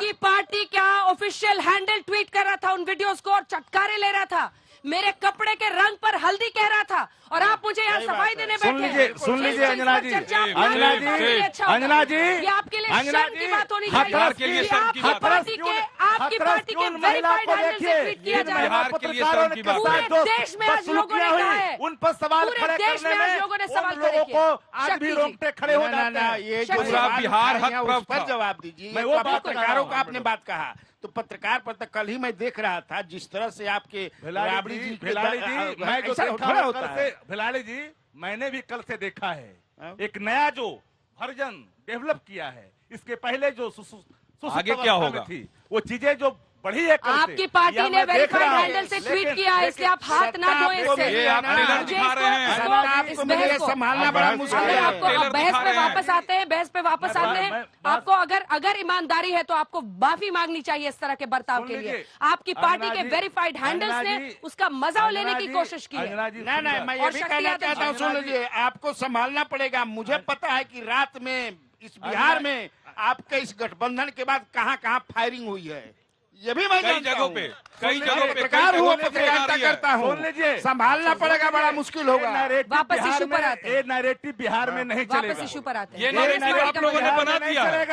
आपकी पार्टी का official handle tweet कर रहा था उन वीडियोस को और चटकारे ले रहा था, मेरे कपड़े के रंग पर हल्दी कह रहा था, और आप मुझे यहाँ सफाई देने बैठे। सुन लीजिए अंजना जी, अंजना जी, ये आपके लिए शर्म की बात होनी चाहिए कि आपकी पार्टी के वेरीफाइड हैंडल से ट्वीट किया जा रहा है। पूरे देश में आज लोगों ने कहा है, उन पर सवाल खड़े करने में लोगों ने सवाल लोगों को आज भी रोंगटे खड़े हो जाते हैं। ये जो बिहार हक उस पर जवाब दीजिए। मैं वो पत्रकारों का आपने बात कहा तो पत्रकार पर तक कल ही मैं देख रहा था जिस तरह से आपके राबड़ी जी भिलाड़ी जी मैंने भी कल से देखा है एक नया जो वर्जन डेवलप किया है। इसके पहले जो आगे क्या होगा थी वो चीजें जो बढ़ी है आपकी पार्टी ने वेरीफाइड हैंडल से ट्वीट किया है, इसलिए आप हाथ ना धोएं इससे। ये आप ट्रेलर दिखा रहे हैं, संभालना बड़ा मुश्किल है। आपको बहस पे वापस आते हैं, बहस पे वापस आते हैं। आपको अगर ईमानदारी है तो आपको माफी मांगनी चाहिए इस तरह के बर्ताव के लिए। आपकी पार्टी के वेरीफाइड हैंडल्स ने उसका मजा लेने की कोशिश की है। नहीं, मैं ये भी कहना चाहता हूँ, सुन लीजिए, आपको संभालना पड़ेगा। मुझे पता है कि रात में इस बिहार में आपके इस गठबंधन के बाद कहाँ फायरिंग हुई है, ये भी मैं कई जगहों पे पत्रकार हुआ, पत्रकारिता करता हूँ। संभालना पड़ेगा, बड़ा मुश्किल होगा। वापस इशू पर आते हैं। ये नैरेटिव बिहार में नहीं चलेगा। वापस इशू पर आते हैं। ये नैरेटिव आप लोगों ने बना दिया है,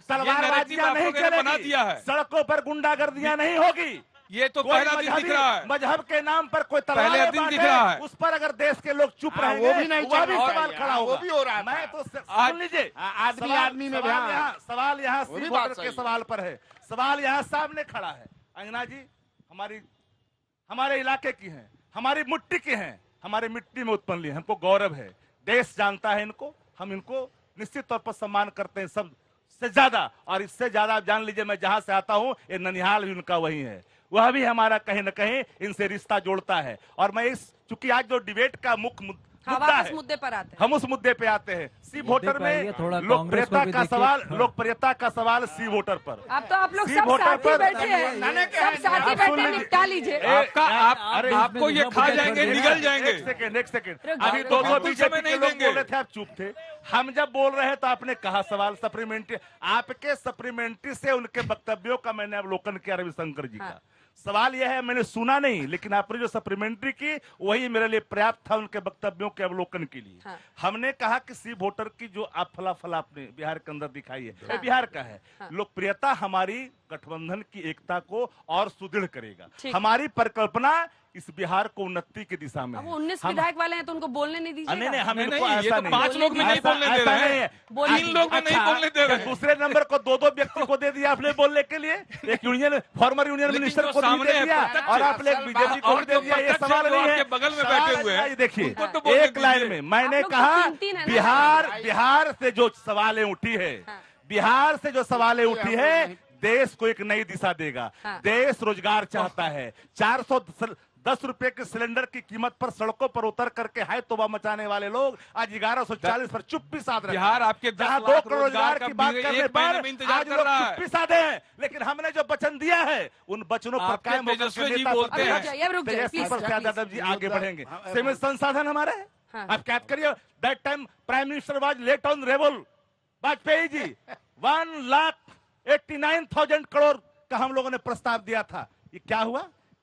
तलवारबाजियां नहीं चलेगी, सड़कों पर गुंडागर्दियां नहीं होगी। ये तो पहला दिन दिख रहा है। मजहब के नाम पर कोई पहले दिन दिख रहा है, उस पर अगर देश के लोग चुप रहेंगे वो भी नहीं, वो भी सवाल खड़ा होगा। वो भी हो रहा है। मैं तो सुन लीजिए, आदमी आदमी में सवाल यहाँ सी वोटर के सवाल पर है। सवाल यहाँ सामने खड़ा है। अंजना जी हमारे इलाके की हैं, हमारी मिट्टी की हैं, हमारी मिट्टी में उत्पन्न लिए, हमको गौरव है। देश जानता है इनको, हम इनको निश्चित तौर पर सम्मान करते हैं सबसे ज्यादा। और इससे ज्यादा आप जान लीजिए, मैं जहां से आता हूं ये ननिहाल भी उनका वही है, वह भी हमारा कहीं न कहीं इनसे रिश्ता जोड़ता है। और मैं चूंकि आज जो डिबेट का मुख्य मुद्दा है, मुद्दे पर आते हैं, हम उस मुद्दे पे आते हैं। सी वोटर में लोकप्रियता का सवाल सी वोटर पर। अब तो आप लोग सब साथी बैठे हैं, सब साथी बैठे, निपटा लीजिए। आपको ये खा जाएंगे, निगल जाएंगे। एक सेकंड अभी दो बीजेपी के लोग बोल रहे थे, आप चुप थे। हम जब बोल रहे हैं तो आपने कहा सवाल सप्लीमेंट्री, आपके सप्लीमेंट्री से उनके वक्तव्यों का मैंने अवलोकन किया रविशंकर जी का। सवाल यह है, मैंने सुना नहीं, लेकिन आपने जो सप्लीमेंट्री की वही मेरे लिए पर्याप्त था उनके वक्तव्यों के अवलोकन के लिए। हमने कहा कि सी वोटर की जो आप फलाफल आपने बिहार के अंदर दिखाई है, बिहार का है, लोकप्रियता हमारी गठबंधन की एकता को और सुदृढ़ करेगा। हमारी परिकल्पना इस बिहार को उन्नति की दिशा में। 19 विधायक वाले हैं तो उनको बोलने नहीं दीजिए। नहीं, हमें ये तो 5 लोग में नहीं बोलने दे रहे हैं, 3 लोग में नहीं बोलने दे रहे हैं। दूसरे नंबर को दो व्यक्ति को दे दिया आपने बोलने के लिए, एक फॉर्मर यूनियन मिनिस्टर को दे दिया और आपने बीजेपी को दे दिया। ये सवाल नहीं है, बगल में बैठे हुए हैं। देखिए एक लाइन में मैंने कहा, बिहार से जो सवालें उठी है, बिहार से जो सवालें उठी है, देश को एक नई दिशा देगा। देश रोजगार चाहता है। 410 रुपए के सिलेंडर की कीमत पर सड़कों पर उतर करके हाय तौबा मचाने वाले लोग आज 1140 पर चुप्पी साध रहे हैं। बिहार आपके 2 करोड़ रोजगार की बात करने पर आज लोग चुप्पी साधे हैं। लेकिन हमने जो वचन दिया है उन वचनों पर कायम तेजस्वी जी बोलते हैं, तेजस्वी प्रसाद यादव जी आगे बढ़ेंगे। सीमित संसाधन हमारे हैं, आप क्या करिए। That time prime minister was late honourable Vajpayee ji. 1,89,000 crore का हम लोगों ने प्रस्ताव दिया था। ये क्या हुआ?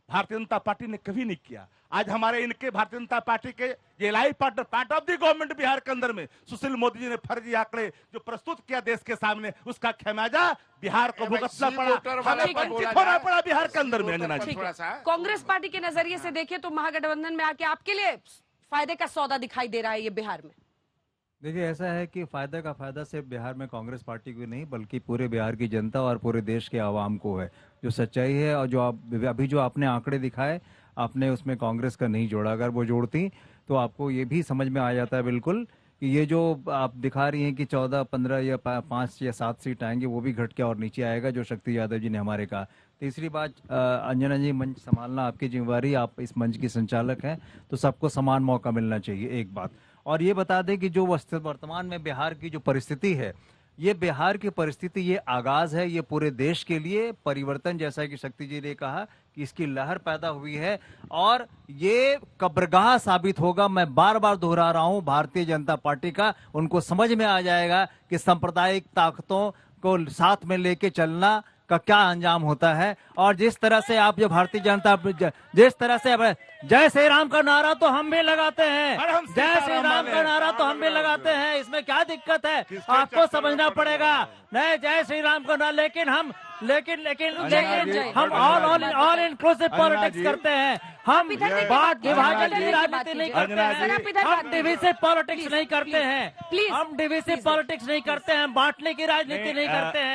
भारतीय जनता पार्टी ने कभी नहीं किया। आज हमारे इनके भारतीय जनता पार्टी के ये live part of the government Bihar के अंदर में सुशील मोदी जी ने फर्जी आंकड़े जो प्रस्तुत किया देश के सामने, उसका खमियाजा बिहार को भुगतना पड़ा, हमें वंचित होना पड़ा बिहार के अंदर में। अंजना जी, कांग्रेस पार्टी के नजरिए से देखिए तो महागठबंधन में आके आपके लिए फायदे का सौदा दिखाई दे रहा है ये बिहार में। देखिए ऐसा है कि फायदा सिर्फ बिहार में कांग्रेस पार्टी को नहीं बल्कि पूरे बिहार की जनता और पूरे देश के आवाम को है। जो सच्चाई है और जो अभी जो आपने आंकड़े दिखाए, आपने उसमें कांग्रेस का नहीं जोड़ा। अगर वो जोड़ती तो आपको ये भी समझ में आ जाता है बिल्कुल कि ये जो आप दिखा रही हैं कि 14, 15 या 5 या 7 सीट आएंगे, वो भी घट के और नीचे आएगा, जो शक्ति यादव जी ने हमारे कहा। तीसरी बात, अंजना जी, मंच संभालना आपकी जिम्मेवारी, आप इस मंच की संचालक हैं, तो सबको समान मौका मिलना चाहिए, एक बात। और ये बता दें कि जो वर्तमान में बिहार की जो परिस्थिति है, ये बिहार की परिस्थिति, ये आगाज है, ये पूरे देश के लिए परिवर्तन, जैसा कि शक्ति जी ने कहा कि इसकी लहर पैदा हुई है और ये कब्रगाह साबित होगा। मैं बार बार दोहरा रहा हूं, भारतीय जनता पार्टी का उनको समझ में आ जाएगा कि सांप्रदायिक ताकतों को साथ में लेके चलना का क्या अंजाम होता है। और जिस तरह से आप जो भारतीय जनता जिस तरह से जय श्री राम का नारा तो हम भी लगाते हैं, जय श्री राम का नारा तो हम भी लगाते हैं, इसमें क्या दिक्कत है आपको समझना पड़ेगा। नहीं जय श्री राम का नारा, लेकिन हम ऑल इंक्लूसिव पॉलिटिक्स करते हैं, हम बात विभाजन की राजनीति नहीं करते हैं, हम डिविसिव पॉलिटिक्स नहीं करते हैं, हम डिविसिव पॉलिटिक्स नहीं करते हैं, बांटने की राजनीति नहीं करते हैं।